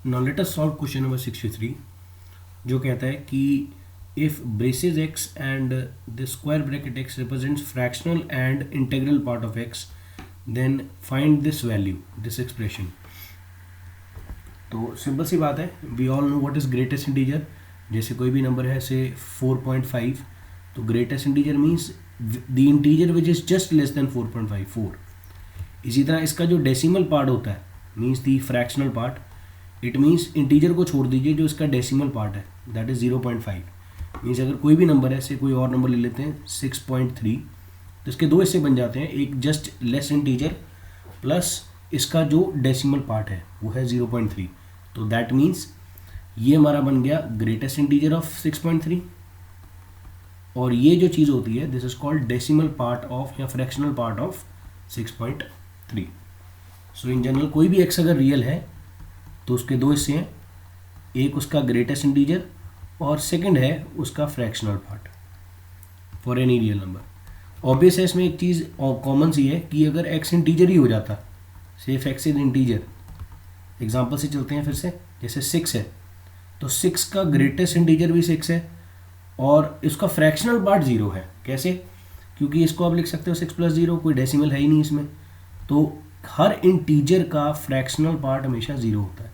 Now let us solve question number 63 जो कहता है कि if braces x and the square bracket x represents fractional and integral part of x then find this value, this expression. तो simple सी बात है, we all know what is greatest integer. जैसे कोई भी नंबर है से 4.5 तो greatest integer means the integer which is just less than 4.5 4. इसी तरह इसका जो डेसिमल पार्ट होता है means the fractional part, it means integer को छोड़ दीजिए जो इसका डेसिमल पार्ट है दैट इज़ 0.5. मीन्स अगर कोई भी नंबर है, से कोई और नंबर ले लेते हैं 6.3 तो इसके दो हिस्से बन जाते हैं, एक जस्ट लेस इंटीजर प्लस इसका जो डेसिमल पार्ट है वो है 0.3. तो दैट मीन्स ये हमारा बन गया ग्रेटेस्ट इंटीजर ऑफ 6.3 और ये जो चीज़ होती है this is called decimal part of या fractional part of 6.3. So in general कोई भी एक्स अगर रियल है तो उसके दो हिस्से हैं, एक उसका ग्रेटेस्ट इंटीजर और सेकंड है उसका fractional part for any real number. Obvious है इसमें एक चीज़ कॉमन सी है कि अगर एक्स इंटीजर ही हो जाता, सिर्फ एक्स इज इंटीजर, एग्जाम्पल से चलते हैं फिर से, जैसे 6 है तो 6 का ग्रेटेस्ट इंटीजर भी 6 है और इसका फ्रैक्शनल पार्ट 0 है. कैसे? क्योंकि इसको आप लिख सकते हो 6 + 0, कोई डेसिमल है ही नहीं इसमें, तो हर इंटीजर का फ्रैक्शनल पार्ट हमेशा 0 होता है.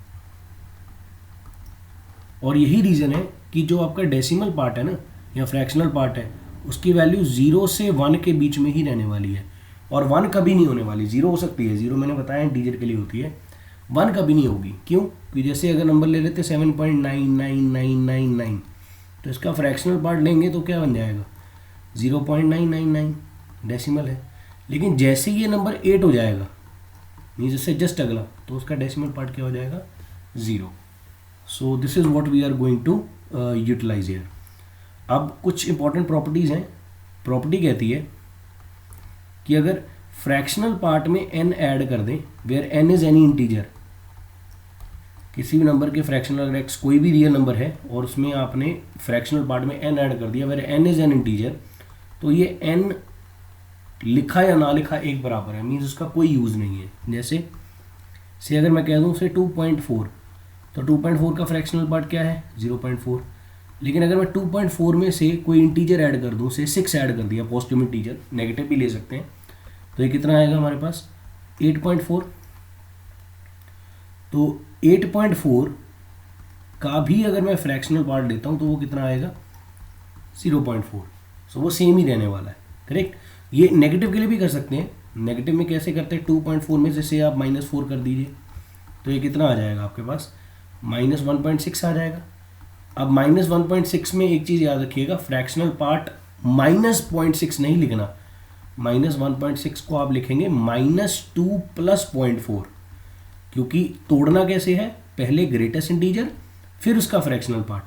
और यही रीज़न है कि जो आपका डेसिमल पार्ट है ना या फ्रैक्शनल पार्ट है उसकी वैल्यू 0 से 1 के बीच में ही रहने वाली है और 1 कभी नहीं होने वाली. 0 हो सकती है, 0 मैंने बताया इंटीजर के लिए होती है, 1 कभी नहीं होगी. क्यों? कि जैसे अगर नंबर ले लेते 7.99999 तो इसका फ्रैक्शनल पार्ट लेंगे तो क्या बन जाएगा 0.999 डेसिमल है. लेकिन जैसे ये नंबर 8 हो जाएगा मीन्स इससे जस्ट अगला, तो उसका डेसिमल पार्ट क्या हो जाएगा 0. So this is what we are going to utilize here. अब कुछ इंपॉर्टेंट प्रॉपर्टीज़ हैं. प्रॉपर्टी कहती है कि अगर फ्रैक्शनल पार्ट में n ऐड कर दें where n is any integer, किसी भी नंबर के फ्रैक्शनल, अगर x कोई भी रियल नंबर है और उसमें आपने फ्रैक्शनल पार्ट में n ऐड कर दिया where n is an integer, तो ये n लिखा या ना लिखा एक बराबर है, मीन्स उसका कोई यूज़ नहीं है. जैसे से अगर मैं कह दूँ से 2.4 तो 2.4 का फ्रैक्शनल पार्ट क्या है 0.4. लेकिन अगर मैं 2.4 में से कोई इंटीजर ऐड कर दूँ, से 6 ऐड कर दिया, पॉजिटिव इंटीजर, नेगेटिव भी ले सकते हैं, तो ये कितना आएगा हमारे पास 8.4. तो 8.4 का भी अगर मैं फ्रैक्शनल पार्ट लेता हूँ तो वो कितना आएगा 0.4. सो वो सेम ही रहने वाला है. करेक्ट. ये नेगेटिव के लिए भी कर सकते हैं. नेगेटिव में कैसे करते हैं, 2.4 में जैसे आप -4 कर दीजिए तो ये कितना आ जाएगा आपके पास -1.6 आ जाएगा. अब -1.6 में एक चीज़ याद रखिएगा, फ्रैक्शनल पार्ट -0.6 नहीं लिखना, -1.6 को आप लिखेंगे -2 + 0.4, क्योंकि तोड़ना कैसे है, पहले ग्रेटेस्ट इंटीजर फिर उसका फ्रैक्शनल पार्ट.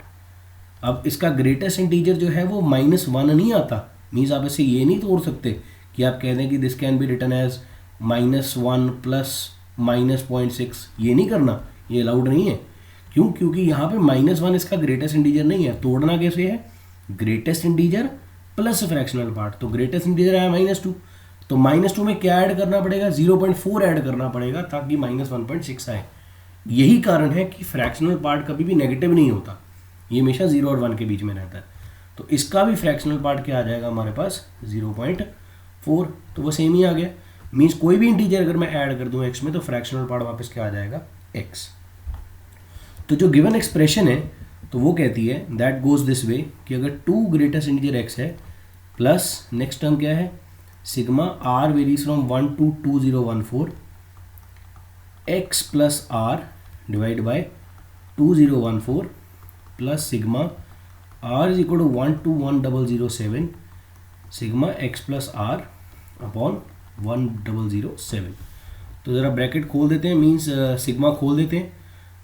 अब इसका ग्रेटेस्ट इंटीजर जो है वो -1 नहीं आता, मीन्स आप ऐसे ये नहीं तोड़ सकते कि आप कह दें कि this can be written as -1 + -0.6. ये नहीं करना, ये अलाउड नहीं है. क्यों? क्योंकि यहाँ पे -1 इसका ग्रेटेस्ट इंटीजर नहीं है. तोड़ना कैसे है, greatest integer plus fractional part. तो ग्रेटेस्ट इंटीजर आया -2, तो -2 में क्या ऐड करना पड़ेगा 0.4 ऐड करना पड़ेगा ताकि -1.6 आए. यही कारण है कि फ्रैक्शनल पार्ट कभी भी नेगेटिव नहीं होता, ये हमेशा 0 और 1 के बीच में रहता है. तो इसका भी फ्रैक्शनल पार्ट क्या आ जाएगा हमारे पास 0.4. तो वो सेम ही आ गया. मीन्स कोई भी इंटीजर अगर मैं ऐड कर दूं x में तो फ्रैक्शनल पार्ट वापस क्या आ जाएगा x. तो जो गिवन एक्सप्रेशन है तो वो कहती है दैट गोज दिस वे कि अगर 2 ग्रेटेस्ट इंटीजर x है प्लस नेक्स्ट टर्म क्या है sigma r varies from 1 to 2014 x + r divide by 2014 plus sigma r = 1 to 1007 sigma x + r upon 1007. तो ज़रा ब्रैकेट खोल देते हैं, मीन्स सिग्मा खोल देते हैं.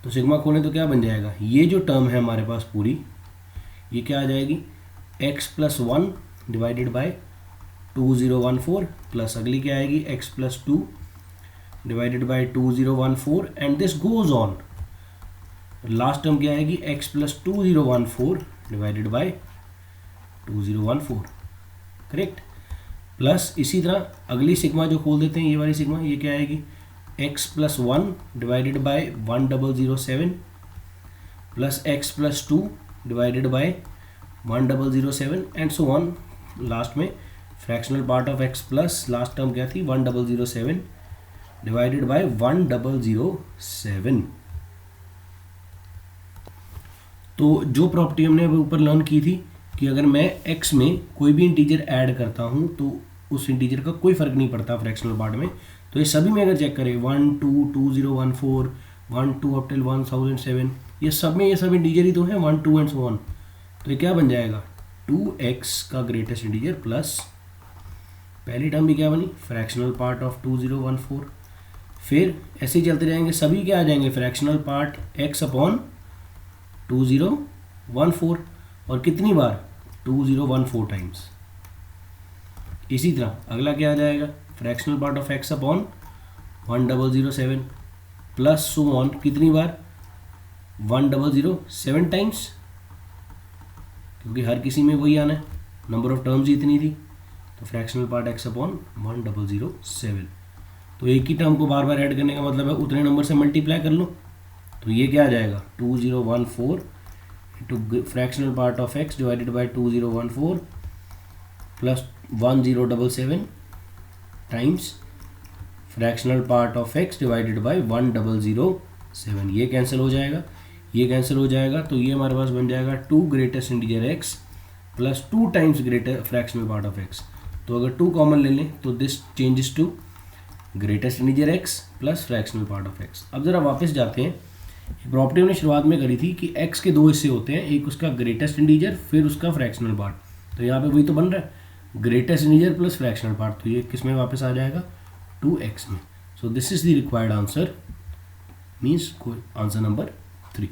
तो सिग्मा खोलें तो क्या बन जाएगा, ये जो टर्म है हमारे पास पूरी ये क्या आ जाएगी x + 1 डिवाइडेड बाय 2014 प्लस अगली क्या आएगी x + 2 divided bye 2014 and this goes on. Last term क्या आएगी x + 2014 divided by 2014. Correct. Plus इसी तरह अगली सिग्मा जो खोल देते हैं, ये वाली सिग्मा, ये क्या आएगी x plus 1 divided by 1007 plus x plus 2 divided by 1007 and so on. Last में fractional part of x plus last term क्या थी 1007 डिवाइडेड बाय 1007। तो जो प्रॉपर्टी हमने अभी ऊपर लर्न की थी कि अगर मैं x में कोई भी इंटीजर ऐड करता हूँ तो उस इंटीजर का कोई फ़र्क नहीं पड़ता फ्रैक्शनल पार्ट में। तो ये सभी में अगर चेक करें 1 2 2014 1 2 अप टिल 1007 ये सब में ये सब इंटीजर ही तो हैं 1 2 एंड सो ऑन। तो ये क्या बन जाएगा 2x का ग्रेटेस्ट इंटीजर प्लस पहली टर्म भी क्या बनी फ्रैक्शनल पार्ट ऑफ 2014। फिर ऐसे ही चलते जाएंगे सभी क्या आ जाएंगे फ्रैक्शनल पार्ट x अपॉन 2014 और कितनी बार 2014 टाइम्स। इसी तरह अगला क्या आ जाएगा fractional part of x upon 1007 plus so on कितनी बार 1007 टाइम्स, क्योंकि हर किसी में वही आना है, नंबर ऑफ टर्म्स ही इतनी थी। तो फ्रैक्शनल पार्ट x अपॉन 1007। तो एक ही टर्म को बार बार ऐड करने का मतलब है उतने नंबर से मल्टीप्लाई कर लो। तो ये क्या आ जाएगा 2014 into fractional part of x divided by 2014 plus 1077 times fractional part of x divided by 1007। ये कैंसिल हो जाएगा, ये कैंसिल हो जाएगा। तो ये हमारे पास बन जाएगा 2 greatest integer x plus 2 times greater fractional part of x। तो अगर 2 कॉमन ले लें तो this changes to greatest integer x plus fractional part of x। अब ज़रा वापस जाते हैं, प्रॉपर्टी हमने शुरुआत में करी थी कि x के 2 हिस्से होते हैं, एक उसका ग्रेटेस्ट इंटीजर फिर उसका फ्रैक्शनल पार्ट। तो यहाँ पे वही तो बन रहा है greatest integer plus fractional part. तो ये किस में वापस आ जाएगा 2x में। So this is the required answer, means answer number 3।